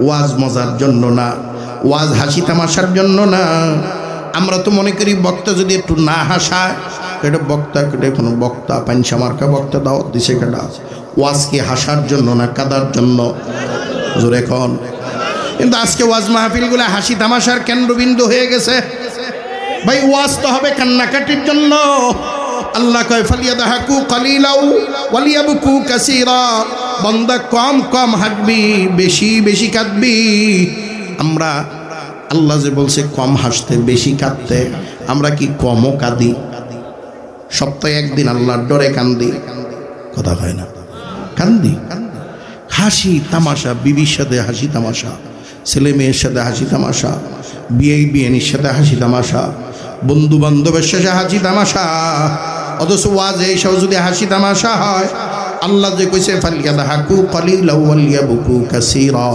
ওয়াজ মজার জন্য না, ওয়াজ হাসি তামাশার জন্য না। আমরা তো মনে করি বক্তা যদি একটু না হাসায়, এটা বক্তা কেটে কোনো বক্তা পাঞ্চা মার্কা বক্তা দাওয়াত দিছে কেটা? ওয়াজ কি হাসার জন্য না কাদার জন্য? জোরে কোন। কিন্তু আজকে ওয়াজ মাহফিলগুলো হাসি তামাশার কেন্দ্রবিন্দু হয়ে গেছে। ভাই ওয়াজ তো হবে কান্নাকাটির জন্য। আল্লাহ কয় ফালিয়াদহাকু কালিলাও ওয়ালিয়াবকু কাসীরা। বান্দা কম কম হাসবি, বেশি বেশি কাঁদবি। আমরা আল্লাহ যে বলছে কম হাসতে বেশি কাঁদতে, আমরা কি কমও কাঁদি? সপ্তাহে একদিন আল্লাহর ডরে কান্দি, কথা হয় না? কান্দি। হাসি তামাশা, বিবির সাথে হাসি তামাশা, ছেলে মেয়ের সাথে হাসি তামাশা, বিয়েনির সাথে হাসি তামাশা, বন্ধু বান্ধবের সাথে হাসি তামাশা। অথচ ওয়াজে এইসব যদি হাসি তামাশা হয়, আল্লাহ যে কইছে ফালিয়াদহাকু কালিলাও ওয়ালিয়াবকু কাসীরা।